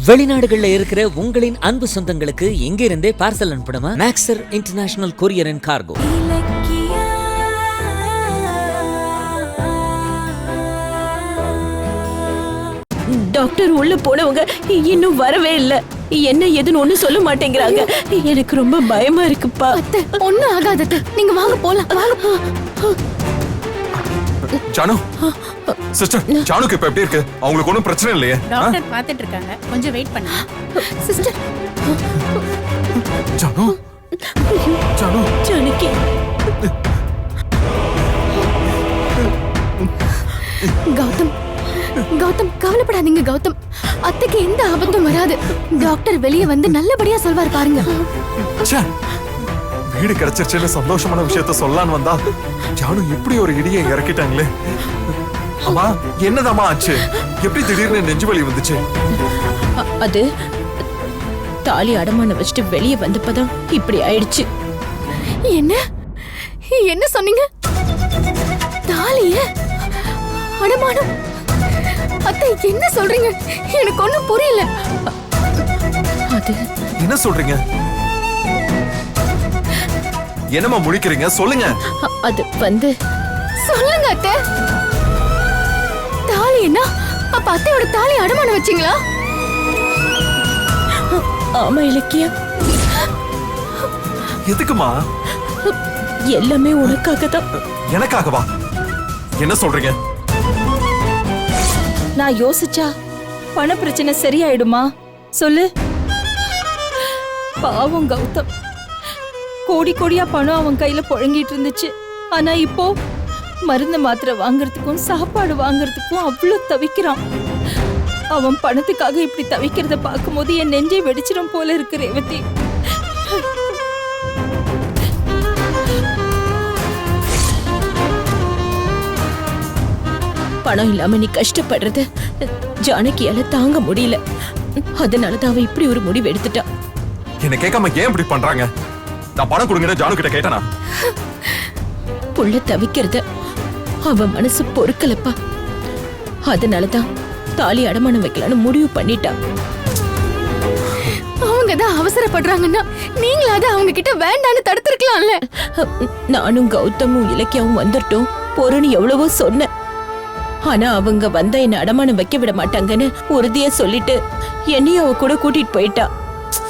வெளிநாடுகள்ல இருக்கிற உங்களின் அன்பு சொந்தங்களுக்கு எங்க இருந்தே பார்சல் அனுப்பணுமா? நாக்சர் international courier and cargo. Doctor உள்ள போனவங்க இன்னும் வரவே இல்ல. என்ன ஏதுன்னு ஒண்ணு சொல்ல மாட்டேங்கிறாங்க. எனக்கு ரொம்ப பயமா இருக்குப்பா. ஒண்ணும் ஆகாதது. நீங்க வாங்க போலாம். ஜானு சிஸ்டர், ஜானுக்கு இப்ப எப்படி இருக்கு? அவங்களுக்கு ஒண்ணும் பிரச்சனை இல்லையே? டாக்டர் பாத்துட்டு இருக்காங்க, கொஞ்சம் வெயிட் பண்ணுங்க. சிஸ்டர், ஜானு ஜானு ஜானகி, கௌதம் கௌதம் கவலைப்படாதீங்க கௌதம். அத்தைக்கு எந்த ஆபத்தும் வராது. டாக்டர் வெளியே வந்து நல்லபடியா சொல்வார் பாருங்க. வீடு கிடைச்சிருச்சுன்னு சந்தோஷமான விஷயத்த சொல்லலான்னு வந்தா ஜானு இப்படி ஒரு இடியை இறக்கிட்டாங்களே. அம்மா, என்னதாம்மா ஆச்சு? எப்படி திடீர்னு நெஞ்சு வலி வந்துச்சு? அது தாலி அடமான வச்சுட்டு வெளியே வந்தப்பதான் இப்படி ஆயிடுச்சு. என்ன என்ன சொன்னீங்க? தாலிய அடமானம்? அத்தை என்ன சொல்றீங்க? எனக்கு ஒண்ணும் புரியல. அது என்ன சொல்றீங்க? என்னம்மா முடிக்கிறீங்க? சொல்லுங்க. அது வந்து சொல்லுங்க அத்தை. தாலி என்ன? அப்ப அத்தையோட தாலி அடமானம் வச்சீங்களா? ஆமா இலக்கியா. எதுக்குமா? எல்லாமே உனக்காக தான். எனக்காகவா? என்ன சொல்றீங்க? நான் யோசிச்சா பண பிரச்சனை சரியாயிடுமா? சொல்லு. பாவம் கௌதம், கோடி கோடியா பணம் அவன் கையில புழங்கிட்டு இருந்துச்சு. ஆனா இப்போ மருந்து மாத்திரை வாங்குறதுக்கும் சாப்பாடு வாங்குறதுக்கும் அவ்வளவு தவிக்கிறான். அவன் பணத்துக்காக இப்படி தவிக்கிறத பார்க்கும்போது என் நெஞ்சை வெடிச்சிடும் போல இருக்கு ரேவதி. பணம் இல்லாம நீ கஷ்டப்படுறது ஜானகியால தாங்க முடியல. அதனாலதான் அவ இப்படி ஒரு முடிவு எடுத்துட்டா. என்ன கேட்காம ஏன் இப்படி பண்றாங்க? நான் பணம் கொடுங்கன்னு ஜானு கிட்ட கேட்டனா? புள்ள தவிக்கிறத அவ மனசு பொறுக்கலப்பா. அதனாலதான் தாலி அடமானம் வைக்கலான்னு முடிவு பண்ணிட்டா. அவங்க தான் அவசரப்படுறாங்கன்னா நீங்களாவது அவங்க கிட்ட வேண்டான்னு தடுத்திருக்கலாம்ல. நானும் கௌதமும் இலக்கியாவும் வந்துட்டோம் போறேன்னு எவ்வளவோ சொன்னேன். ஆனா அவங்க வந்தா என்ன அடமானம் வைக்க விட மாட்டாங்கன்னு உறுதியா சொல்லிட்டு என்னையும் அவ கூட கூட்டிட்டு போயிட்டா.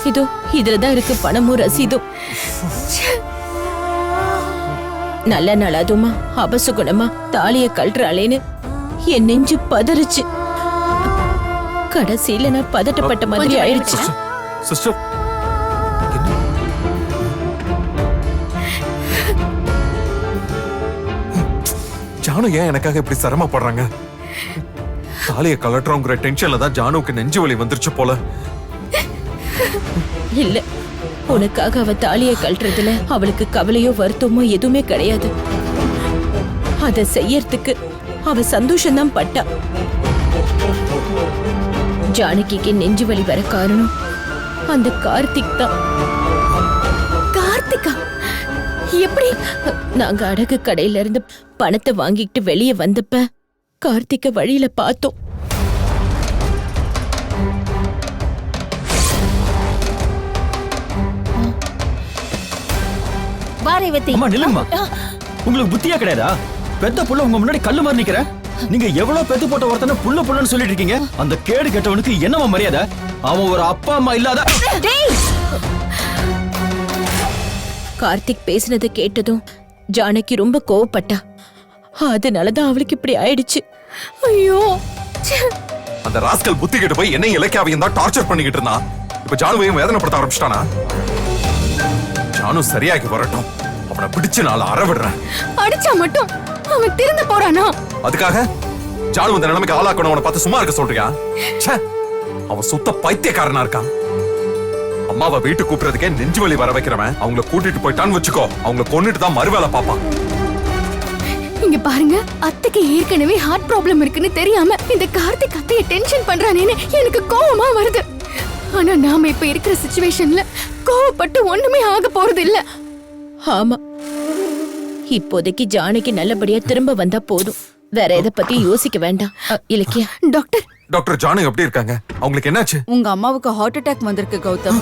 இதோ இதுலதான் இருக்கு பணமும் ரசீதும். நல்ல நாள் அதுமா அபசுகுணமா தாலிய கழறாளேன்னு என் நெஞ்சு பதறிச்சு. கடைசியில நான் பதட்டப்பட்ட மாதிரி ஆயிடுச்சு. சிஸ்டர், ஜானு ஏன் எனக்காக இப்படி சிரமப்படுறாங்க? தாலிய கலட்டுறோங்கிற டென்ஷன்ல தான் ஜானுக்கு நெஞ்சு வலி வந்துருச்சு போல. இல்ல, உனக்காக அவ தாலிய கழட்டுறதுல அவளுக்கு கவலையோ வருத்தமோ எதுவுமே கிடையாது. அத செய்யறதுக்கு அவ சந்தோஷம்தான் பட்டா. ஜானகிக்கு நெஞ்சு வலி வர காரணம் அந்த கார்த்திக் தான். கார்த்திகா எப்படி? நாங்க அடகு கடையில இருந்து பணத்தை வாங்கிட்டு வெளியே வந்தப்ப கார்த்திக்க வழியில பார்த்தோம். அம்மா நில்லுங்கம்மா. உங்களுக்கு புத்தியா கிடையாதா? பெத்த புள்ள உங்க முன்னாடி கல்லு மாதிரி நிக்கிற. நீங்க எவ்வளவு பெத்து போட்ட ஒருத்தனை புள்ள புள்ளன்னு சொல்லிட்டு இருக்கீங்க. அந்த கேடு கெட்டவனுக்கு என்னமா மரியாதை? அவன் ஒரு அப்பா அம்மா இல்லாத. கார்த்திக் பேசினதை கேட்டதும் ஜானகி ரொம்ப கோவப்பட்டா. அதனாலதான் அவளுக்கு இப்படி ஆயிடுச்சு. ஐயோ, அந்த ராஸ்கல் புத்தி கிட்ட போய் என்னையும் இலக்கியாவையும் தான் டார்ச்சர் பண்ணிக்கிட்டு இருந்தான். இப்ப ஜானுவையும் வேதனைப்படுத்த ஆரம்பிச்சிட்டானா? ஜானு சரியாகி வரட்டும், அவனை பிடிச்சு நான் அறவிடுறேன். அடிச்சா மட்டும் அவன் திருந்த போறானா? அதுக்காக ஜானு இந்த நிலைமைக்கு ஆளாக்கணும் அவனை பார்த்து சும்மா இருக்க சொல்றியா? அவன் சுத்த பைத்தியக்காரனா இருக்கான். அம்மாவை வீட்டுக்கு கூப்பிடுறதுக்கே நெஞ்சு வலி வர வைக்கிறவன் அவங்கள கூட்டிட்டு போயிட்டான்னு வச்சுக்கோ, அவங்கள கொன்னுட்டு தான் மறுவேலை பாப்பான். இங்க பாருங்க, அத்தைக்கு ஏற்கனவே ஹார்ட் ப்ராப்ளம் இருக்குன்னு தெரியாம இந்த கார்த்திக் அத்தைய டென்ஷன் பண்றானேன்னு எனக்கு கோவமா வருது. ஆனா நாம இப்ப இருக்கிற சிச்சுவேஷன்ல கோவப்பட்டு ஒண்ணுமே ஆக போறது இல்ல. ஆமா, இப்போதைக்கு ஜானகி நல்லபடியா திரும்ப வந்தா போதும். வேற எதை பத்தி யோசிக்க வேண்டாம். இலக்கியா, டாக்டர் டாக்டர் ஜானு எப்படி இருக்காங்க? அவங்களுக்கு என்னாச்சு? உங்க அம்மாவுக்கு ஹார்ட் அட்டாக் வந்திருக்கு கௌதம்.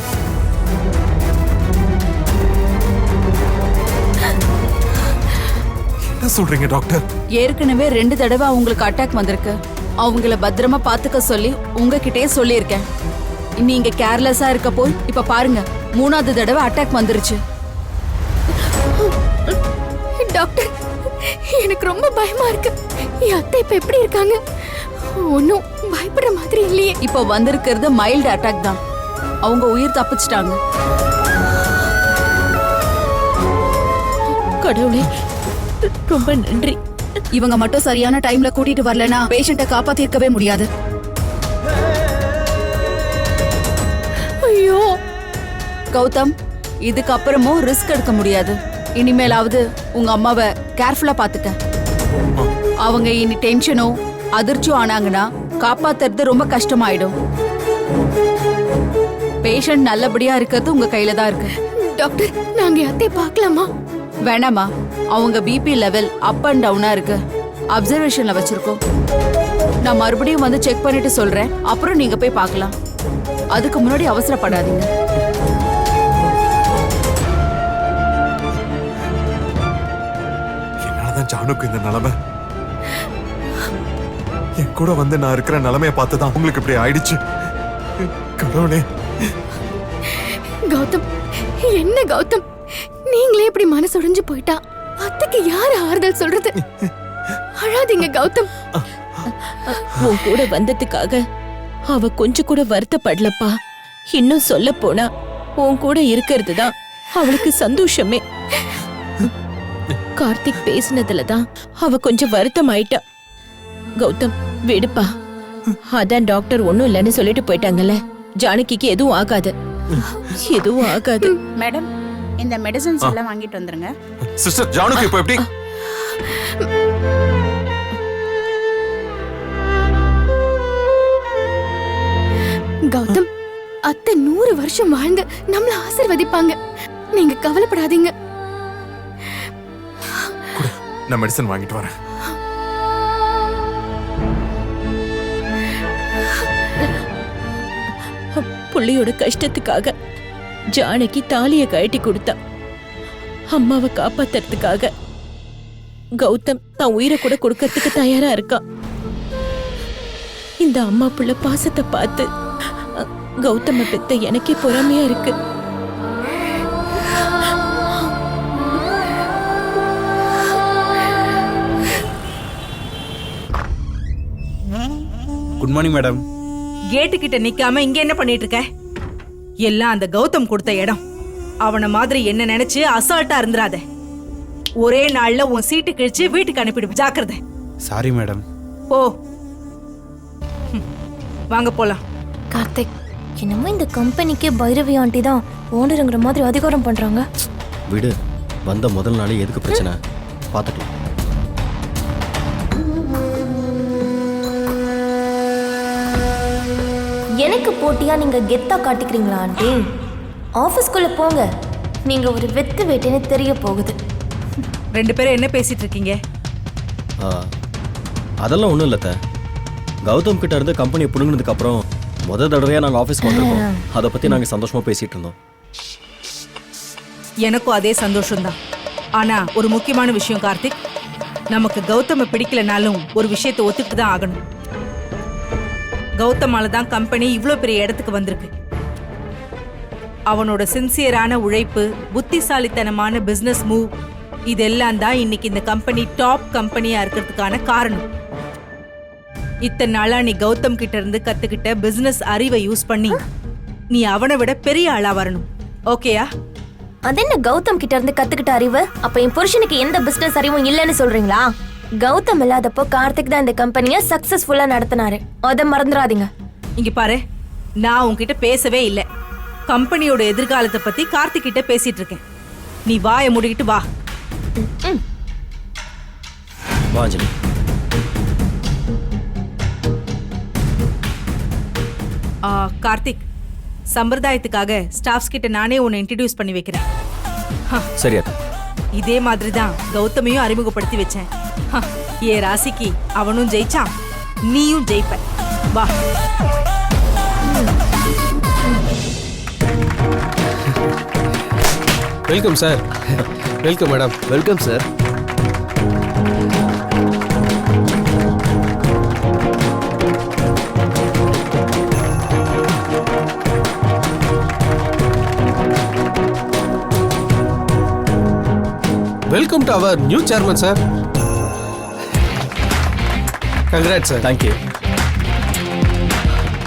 என்ன சொல்றீங்க டாக்டர்? ஏற்கனவே 2 தடவை அவங்களுக்கு அட்டாக் வந்திருக்கு. அவங்கள பத்திரமா பாத்துக்க சொல்லி உங்ககிட்டயே சொல்லியிருக்கேன். நீங்க கேர்லெஸ்ஸா இருக்க போய் இப்ப பாருங்க 3வது தடவை அட்டாக் வந்துருச்சு. டாக்டர், எனக்கு ரொம்ப பயமா இருக்கு. என் அத்தை இப்ப எப்படி இருக்காங்க? ஒன்னும் பயப்படுற மாதிரி இல்லையே. இப்ப வந்திருக்கிறது மைல்டு அட்டாக் தான். அவங்க உயிர் தப்பிச்சிட்டாங்க. கடவுளே, ரொம்ப நன்றி. இவங்க மட்டும் சரியான டைம்ல கூட்டிட்டு வரலனா பேஷண்ட்டை காப்பாத்திருக்கவே முடியாது. ஐயோ கௌதம், இதுக்கப்புறமும் ரிஸ்க் எடுக்க முடியாது. இனிமேலாவது உங்க அம்மாவை கேர்ஃபுல்லா பாத்துக்க. அவங்க இனி டென்ஷனோ அதிர்ச்சியோ ஆனாங்கன்னா காப்பாத்துறது ரொம்ப கஷ்டமாயிடும். பேஷண்ட் நல்லபடியா இருக்கிறது உங்க கையில தான் இருக்கு. டாக்டர், நாங்க என் அத்தை பார்க்கலாமா? வேணாமா, அவங்க பிபி லெவல் அப் அண்ட் டவுனா இருக்கு. அப்சர்வேஷன்ல வச்சிருக்கோம். நான் மறுபடியும் வந்து செக் பண்ணிட்டு சொல்றேன். அப்புறம் நீங்க போய் பார்க்கலாம். அதுக்கு முன்னாடி அவசரப்படாதீங்க. என்னாலதான் ஜானுக்கு இந்த நிலைமை. என் கூட வந்து நான் இருக்கிற நிலைமைய பார்த்துதான் உங்களுக்கு இப்படி ஆயிடுச்சு. கடவுளே. கௌதம், என்ன கௌதம், நீங்களே இப்படி மனசு உடைஞ்சு போயிட்டா அத்தைக்கு யாரு ஆறுதல் சொல்றது? அழாதீங்க கௌதம். உன் கூட வந்ததுக்காக அவ கொஞ்சம் கூட வருத்தப்படலப்பா. இன்னும் சொல்ல போனா உன் கூட இருக்கிறது தான் அவளுக்கு சந்தோஷமே. கார்த்திக் பேசினதுலதான் அவ கொஞ்சம் வருத்தம் ஆயிட்டா. கௌதம், விடுப்பா. அதான் டாக்டர் ஒண்ணும் இல்லைன்னு சொல்லிட்டு போயிட்டாங்கல்ல. ஜானகிக்கு எதுவும் ஆகாது, எதுவும் ஆகாது. மேடம், இந்த மெடிசன்ஸ் எல்லாம் வாங்கிட்டு வந்துருங்க. சிஸ்டர், ஜானுக்கு இப்போ எப்படி? கௌதம், அத்தை 100 வருஷம் வாழ்ந்து நம்மள ஆசீர்வதிப்பாங்க. நீங்க கவலைப்படாதீங்க. நான் மெடிசன் வாங்கிட்டு வரேன். புள்ளியோட கஷ்டத்துக்காக ஜானகி தாலிய கழட்டி கொடுத்தா. அம்மாவை காப்பாத்துறதுக்காக கௌதம் தான் உயிரை கூட கொடுக்கறதுக்கு தயாரா இருக்கான். இந்த அம்மா புள்ள பாசத்தை பார்த்து கௌதம பெத்த எனக்கே பொறாமையா இருக்கு. Good morning madam. கேட்டு கிட்ட நிக்காம இங்க என்ன பண்ணிட்டு இருக்க? எல்லாம் அந்த கௌதம் கொடுத்த இடம். அவன மாதிரி என்ன நினைச்சு அசால்ட்டா இருந்துராத. ஒரே நாள்ல உன் சீட்டு கிழிச்சு வீட்டுக்கு அனுப்பிடு. ஜாக்கிரதை. Sorry madam. ஓ, வாங்க போலாம். கார்த்திக், என்னமோ இந்த கம்பெனிக்கே பைரவி ஆண்டி தான் ஓனருங்கிற மாதிரி அதிகாரம் பண்றாங்க. விடு, வந்த முதல் நாளே எதுக்கு பிரச்சனை? பார்த்துக்கலாம். எனக்கு போட்டியா நீங்க கெத்தா காட்டிக்கிறீங்களா ஆண்டி? ஆபீஸ்க்குள்ள போங்க. நீங்க ஒரு வெத்து வேட்டைன்னு தெரிய போகுது. 2 பேரும் என்ன பேசிட்டு இருக்கீங்க? அதெல்லாம் ஒன்றும் இல்லை. கௌதம் கிட்ட இருந்து கம்பெனியை பிடுங்கினதுக்கு அப்புறம் முதல் தடவையாக நாங்கள் ஆஃபீஸ்க்கு வந்திருக்கோம். அதை பற்றி நாங்கள் சந்தோஷமாக பேசிகிட்டு இருந்தோம். எனக்கும் அதே சந்தோஷம்தான். ஆனா ஒரு முக்கியமான விஷயம் கார்த்திக், நமக்கு கௌதம பிடிக்கலனாலும் ஒரு விஷயத்தை ஒத்துக்கிட்டு தான் ஆகணும். கௌதமால தான் கம்பெனி இவ்ளோ பெரிய இடத்துக்கு வந்திருக்கு. அவனோட சின்சியரான உழைப்பு, புத்திசாலித்தனமான பிசினஸ் மூவ், இதெல்லாம் தான் இன்னைக்கு இந்த கம்பெனி டாப் கம்பெனியா இருக்கிறதுக்கான காரணம். இத்தனை நாளா நீ கௌதம் கிட்ட இருந்து கத்துக்கிட்ட பிசினஸ் அறிவை யூஸ் பண்ணி நீ அவனை விட பெரிய ஆளா வரணும். ஓகேயா? அதென்ன கௌதம் கிட்ட இருந்து கத்துக்கிட்ட அறிவு? அப்ப என் புருஷனுக்கு எந்த பிசினஸ் அறிவும் இல்லைன்னு சொல்றீங்களா? கௌதம் இல்லாதப்போ கார்த்திக் தான் இந்த கம்பெனியை சக்சஸ்ஃபுல்லா நடத்தினாரு. அதை மறந்துடாதீங்க. இங்க பாரு, நான் உன்கிட்ட பேசவே இல்லை. கம்பெனியோட எதிர்காலத்தை பத்தி கார்த்திக் கிட்ட பேசிட்டு இருக்கேன். நீ வாயை மூடிக்கிட்டு வா. வாஞ்சலி, கார்த்திக், சம்பிரதாயத்துக்காக ஸ்டாஃப்ஸ் கிட்ட நானே உன்னை இன்ட்ரடியூஸ் பண்ணி வைக்கிறேன். சரியா? இதே மாதிரி தான் கௌதமையும் அறிமுகப்படுத்தி வச்சேன். ஏ ராசிக்கு அவனும் ஜெயிச்சான், நீயும் ஜெயிப்ப. வா. Welcome sir. Welcome madam. Welcome sir. Welcome to our new chairman sir. Congrats sir. Thank you.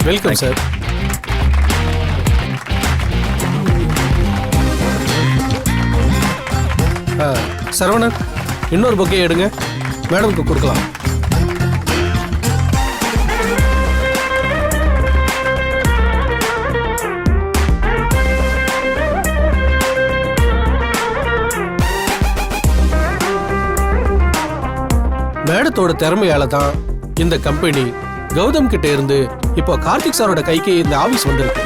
Welcome sir. Saravanan, இன்னொரு பொக்கே எடுங்க, மேடம்க்கு கொடுக்கலாம். மேடத்தோட திறமையால தான் இந்த கம்பெனி கௌதம் கிட்ட இருந்து இப்போ கார்த்திக் சாரோட கைக்கு இந்த ஆபீஸ் வந்திருக்கு.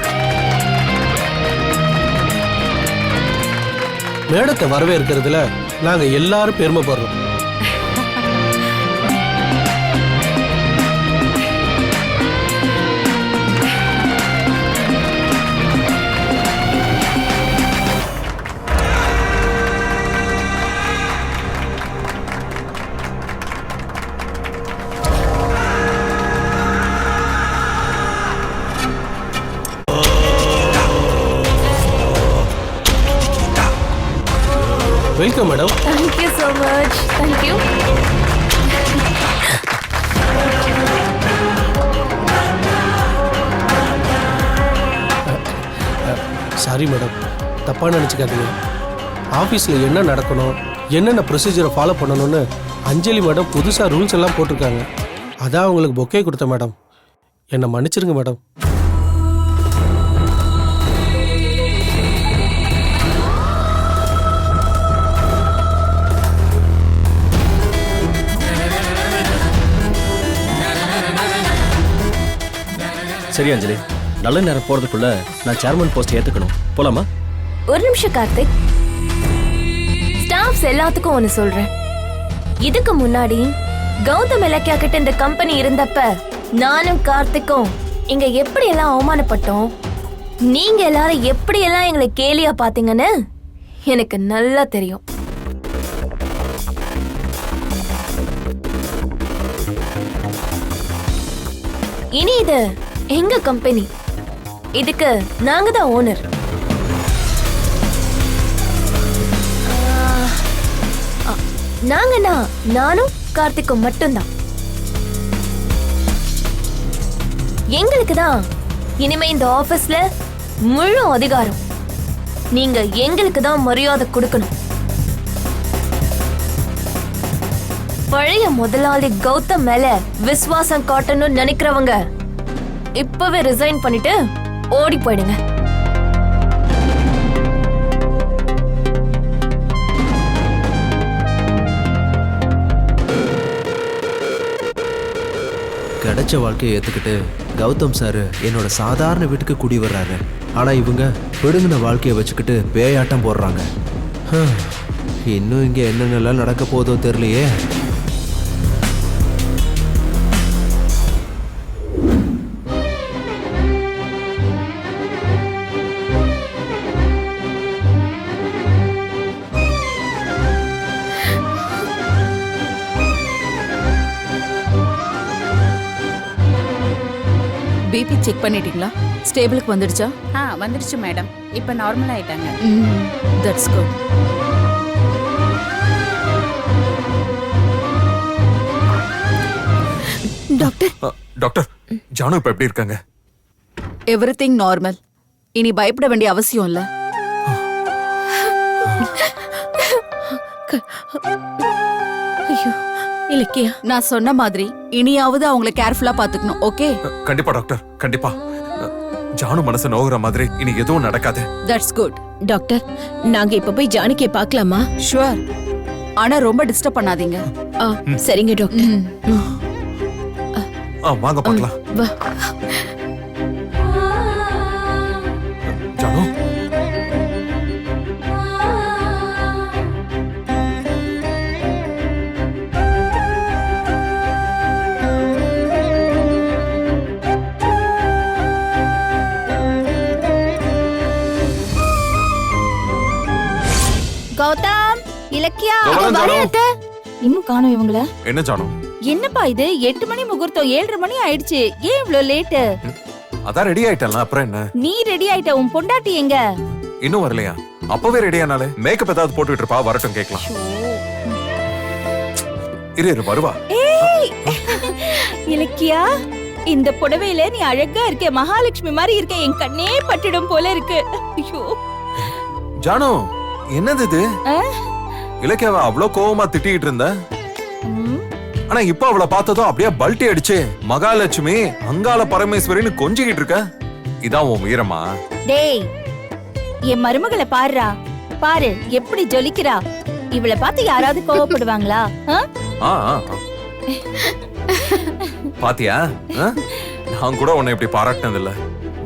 மேடத்தை வரவேற்கிறதுல நாங்க எல்லாரும் பெருமைப்படுறோம். Welcome madam. Thank you so much. Thank you. Sorry madam, தப்பா நினைச்சுக்காதீங்க. ஆபீஸ்ல என்ன நடக்கணும், என்னென்ன ப்ரொசீஜரை ஃபாலோ பண்ணணும்னு அஞ்சலி மேடம் புதுசா ரூல்ஸ் எல்லாம் போட்டிருக்காங்க. அதான் உங்களுக்கு பொக்கே கொடுத்தேன் மேடம். என்னை மன்னிச்சிருங்க மேடம். சரி அஞ்சலி, நல்ல நேரம் போறதுக்குள்ள நான் சேர்மன் போஸ்ட் ஏத்துக்கணும். போலாமா? ஒரு நிமிஷம் கார்த்திக். ஸ்டாஃப்ஸ் எல்லாத்துக்கும் ஒன்னு சொல்றேன். இதுக்கு முன்னாடி கௌதம் இலக்கியா கிட்ட இந்த கம்பெனி இருந்தப்ப நானும் கார்த்திக்கும் இங்க எப்படி எல்லாம் அவமானப்பட்டோம், நீங்க எல்லாரும் எப்படி எல்லாம் எங்களை கேலியா பாத்தீங்கன்னு எனக்கு நல்லா தெரியும். இனி இது எங்க கம்பெனி, இதுக்கு நாங்க தான் ஓனர். நாங்கன்னா நானும் கார்த்திக்கும் மட்டும்தான். எங்களுக்கு தான் இனிமே இந்த ஆபீஸ்ல முழு அதிகாரம். நீங்க எங்களுக்கு தான் மரியாதை கொடுக்கணும். பழைய முதலாளி கௌதம் மேல விசுவாசம் காட்டணும்னு நினைக்கிறவங்க இப்பவே ரிசைன் பண்ணிட்டு ஓடி போயிடுங்க. கிடைச்ச வாழ்க்கையை ஏத்துக்கிட்டு கௌதம் சார் என்னோட சாதாரண வீட்டுக்கு குடி வர்றாரு. ஆனா இவங்க பிடுங்கின வாழ்க்கையை வச்சுக்கிட்டு பேயாட்டம் போடுறாங்க. இன்னும் இங்க என்னென்னலாம் நடக்க போதோ தெரியலையே. பிபி செக் பண்ணிட்டீங்களா? ஸ்டேபிளுக்கு வந்துடுச்சா? வந்துடுச்சு மேடம். இப்போ நார்மல் ஆயிட்டாங்க. That's good. Doctor. Doctor, Janu இப்ப எப்படி இருக்காங்க? Everything normal. இனி பயப்பட வேண்டிய அவசியம் இல்ல. ஐயோ இலக்கியா, நான் சொன்ன மாதிரி இனியாவது அவங்கள கேர்ஃபுல்லா பாத்துக்கணும். ஓகே? கண்டிப்பா டாக்டர், கண்டிப்பா. ஜானு மனசு நோகுற மாதிரி இனி எதுவும் நடக்காது. That's good. டாக்டர், நாங்க இப்ப போய் ஜானகியை பார்க்கலாமா? ஷுவர். ஆனா ரொம்ப டிஸ்டர்ப் பண்ணாதீங்க. சரிங்க டாக்டர். வாங்க பார்க்கலாம். வா. ஜானு, கௌதம், இலக்கியா, இதோ வரேன், வரேன் ஜானு. அத்தை. இன்னும் காணோம் இவங்கள. என்ன ஜானு? என்னப்பா இது 8 மணி முகூர்த்தம் 7:30 மணி ஆயிடுச்சு. ஏன் இவ்ளோ லேட்டு? அதான் ரெடி ஆயிட்டல, அப்புறம் என்ன? நீ ரெடி ஆயிட்ட, உன் பொண்டாட்டி எங்க? இன்னும் வரலையா? அப்பவே ரெடி ஆனாலே. மேக்கப் ஏதாவது போட்டுட்டு இருப்பா, வரட்டும் கேக்கலாம். இரு வருவா. ஏய் இலக்கியா, இந்த புடவையில நீ அழகா இருக்க, மகாலட்சுமி மாதிரி இருக்க, என் கண்ணே பட்டுடும் போல இருக்கு. ஐயோ ஜானு, என்னது இது? இலக்கியாவை அவ்வளோ கோவமா திட்டிட்டு இருந்த, ஆனா இப்ப அவளை பார்த்ததும் அப்படியே பல்ட்டி அடிச்சு மகாலட்சுமி அங்காள பரமேஸ்வரின்னு கொஞ்சிக்கிட்டு இருக்க. இதான் உன் வீரமா? டேய், என் மருமகளை பாருடா, பாரு எப்படி ஜொலிக்கிறா. இவளை பார்த்து யாராவது கோவப்படுவாங்களா? பாத்தியா? நான் கூட உன்னை இப்படி பாராட்டினது இல்ல.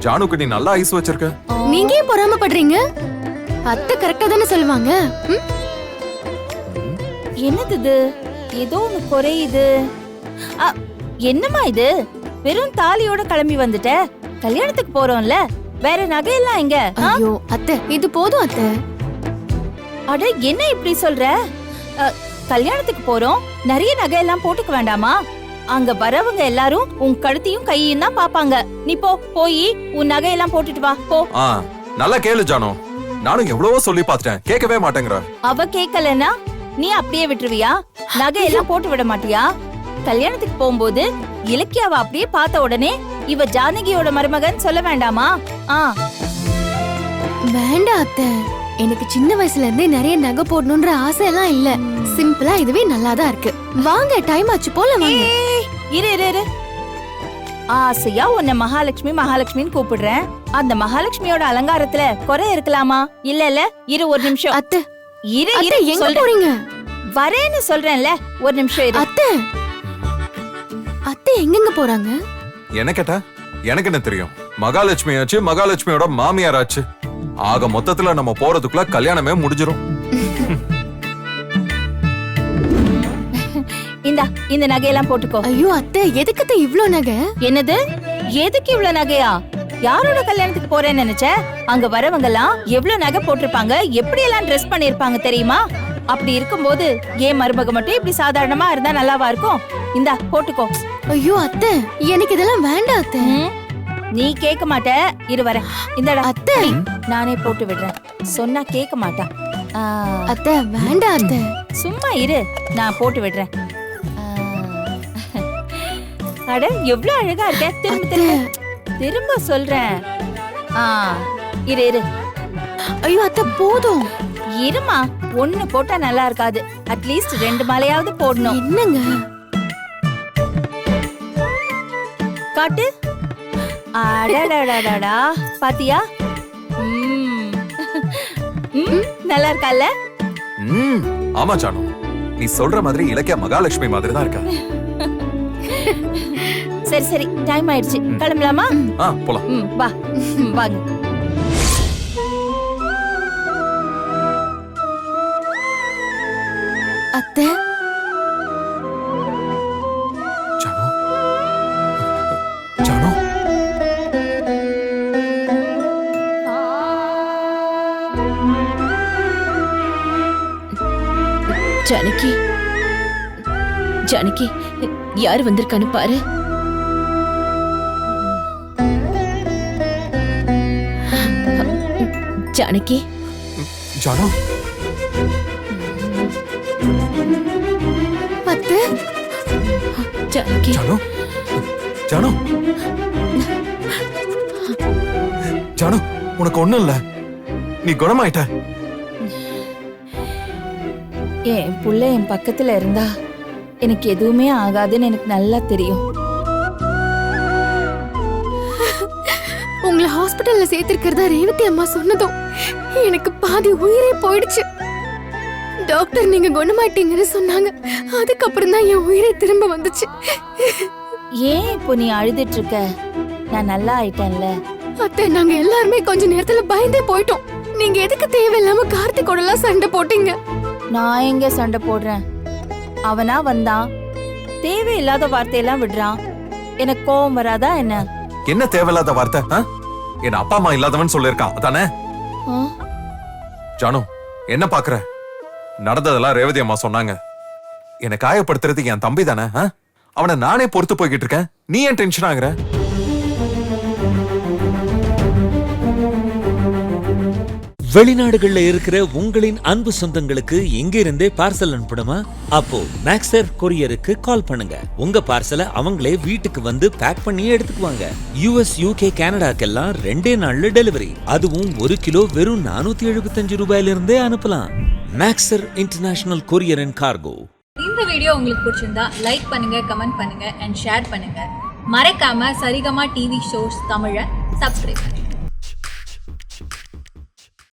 ஜானுக்கு நீ நல்லா ஐஸ் வச்சிருக்க. நீங்க ஏன் பொறாமப்படுறீங்க? அத்தை கரெக்டா தானே சொல்லுவாங்க. என்னது இது? ஏதோ ஒண்ணு குறையுது. என்னம்மா இது? வெறும் தாலியோட கிளம்பி வந்துட்ட. கல்யாணத்துக்கு போறோம்ல, வேற நகையெல்லாம் எங்க? ஐயோ அத்தை, இது போதும் அத்தை. அட என்ன இப்படி சொல்ற? கல்யாணத்துக்கு போறோம், நிறைய நகையெல்லாம் போட்டுக்க வேண்டாமா? அங்க வரவங்க எல்லாரும் உன் கழுத்தையும் கையையும் தான் பாப்பாங்க. நீ போய் உன் நகையெல்லாம் போட்டுட்டு வா போ. நல்லா கேளு ஜானு, நானும் எவ்வளவோ சொல்லி பார்த்துட்டேன், கேட்கவே மாட்டேங்கிற. அவ கேக்கலன்னா நீ அப்படியே விட்டுருவியா? நகையெல்லாம் போட்டு விட மாட்டியா? கல்யாணத்துக்கு போகும்போது இலக்கியாவை அப்படியே பார்த்த உடனே இவ ஜானகியோட மருமகன் சொல்ல வேண்டாமா? வேண்டாம் அத்தை, எனக்கு சின்ன வயசுல இருந்தே நிறைய நகை போடணும்ன்ற ஆசை எல்லாம் இல்ல. சிம்பிளா இதுவே நல்லாதான் இருக்கு. வாங்க, டைம் ஆச்சு போல வாங்க. இரு இரு இரு. ஆசையா உன்னை மகாலட்சுமி மகாலட்சுமின்னு கூப்பிடுறேன். அந்த மகாலட்சுமியோட அலங்காரத்துல குறை இருக்கலாமா? இல்ல இல்ல, இரு ஒரு நிமிஷம். அத்தை இரு அத்தை, இரு, எங்க சொல்றேன். போறீங்க? வரேன்னு சொல்றேன்ல, ஒரு நிமிஷம் இரு. அத்தை அத்தை எங்கெங்க போறாங்க? என்ன கேட்டா? எனக்கு என்ன தெரியும்? மகாலட்சுமி ஆச்சு, மகாலட்சுமியோட மாமியார் ஆச்சு. ஆக மொத்தத்துல நம்ம போறதுக்குள்ள கல்யாணமே முடிஞ்சிரும். இந்த நகையெல்லாம் போட்டுக்கோ. ஐயோ அத்தை, எதுக்கு இவ்ளோ நகை? என்னது? எதுக்கு இவ்வளவு நகையா? யாரோட கல்யாணத்துக்கு போறேன்னு நினைச்ச? அங்க வரவங்க எல்லாம் எவ்வளவு நகை போட்டிருப்பாங்க, எப்படி எல்லாம் ட்ரெஸ் பண்ணிருப்பாங்க தெரியுமா? அப்படி இருக்கும்போது ஏன் மருமக மட்டும் இப்படி சாதாரணமா இருந்தா நல்லாவா இருக்கும்? இந்தா போட்டுக்கோ. ஐயோ அத்தை, எனக்கு இதெல்லாம் வேண்டாம் அத்தை. நீ கேட்க மாட்ட, இரு வரேன். இந்தடா அத்தை, நானே போட்டு விடுறேன். சொன்னா கேட்க மாட்டா. அத்தை வேண்டாம் அத்தை. சும்மா இரு, நான் போட்டு விடுறேன். அட எவ்வளவு அழகா இருக்க. திரும்ப திரும்ப திரும்ப சொல்றேன். இரு இரு. ஐயோ அத்தை போதும். இருமா, ஒண்ணு போட்டா நல்லா இருக்காது. அட்லீஸ்ட் 2 மாலையாவது போடணும். என்னங்க காட்டு. அடடடடடா, பாத்தியா? நல்லா இருக்கல்ல? ஆமா ஜானு, நீ சொல்ற மாதிரி இலக்கியா மகாலட்சுமி மாதிரி தான் இருக்கா. சரி சரி, டைம் ஆயிடுச்சு, கிளம்பலாமா? போலாம். வா வாங்க. அத்தை, ஜானு, ஜானு, ஜானகி, ஜானகி, யாரு வந்திருக்கான்னு பாரு. ஜானகி, ஜானு, அத்தை, ஜானகி, ஜானு, ஜானு, ஜானு, உனக்கு ஒண்ணும் இல்ல, நீ குணமாயிட்ட. என் புள்ள என் பக்கத்துல இருந்தா எனக்கு எதுவுமே ஆகாதுன்னு எனக்கு நல்லா தெரியும். உங்களை ஹாஸ்பிட்டல்ல சேர்த்திருக்கிறதா ரேவதி அம்மா சொன்னதும் எனக்கு பாதி உயிரே போயிடுச்சு. டாக்டர் நீங்க குணமாட்டீங்கன்னு சொன்னாங்க. அதுக்கப்புறம் தான் என் உயிரே திரும்ப வந்துச்சு. ஏன் இப்போ நீ அழுதுட்டு இருக்க? நான் நல்லா ஆயிட்டேன்ல. அத்தை, நாங்க எல்லாருமே கொஞ்ச நேரத்துல பயந்தே போயிட்டோம். நீங்க எதுக்கு தேவையில்லாம கார்த்திகோட எல்லாம் சண்டை போட்டீங்க? நான் எங்க சண்டை போடுறேன்? அவனா வந்தான், தேவையில்லாத வார்த்தையெல்லாம் விடுறான். எனக்கு கோவம் வராதா என்ன? என்ன தேவையில்லாத வார்த்தை? என் அப்பா அம்மா இல்லாதவன் சொல்லிருக்கான் அதானே? ஜானு, என்ன பாக்குற? நடந்ததெல்லாம் ரேவதி அம்மா சொன்னாங்க. என்னை காயப்படுத்துறதுக்கு என் தம்பி தானே, அவனை நானே பொறுத்து போய்கிட்டு இருக்கேன். நீ ஏன் டென்ஷன் ஆகுற? வெளிநாடுகள்ல இருக்கிற உங்களின் அன்பு சொந்தங்களுக்கு எங்க இருந்தே பார்சல் அனுப்பணுமா? அப்போ மேக்ஸர் கொரியருக்கு கால் பண்ணுங்க. உங்க பார்சலை அவங்களே வீட்டுக்கு வந்து பேக் பண்ணி எடுத்துக்குவாங்க. US, UK, கனடாக்கெல்லாம் 2 நாள்ல டெலிவரி. அதுவும் 1 கிலோ வெறும் 475 ரூபாயில இருந்தே அனுப்பலாம். Maxar international courier and cargo. இந்த வீடியோ உங்களுக்கு பிடிச்சிருந்தா லைக் பண்ணுங்க, கமெண்ட் பண்ணுங்க அண்ட் ஷேர் பண்ணுங்க. மறக்காம சரிகமா டிவி ஷோஸ் தமிழை சப்ஸ்கிரைப் பண்ணுங்க.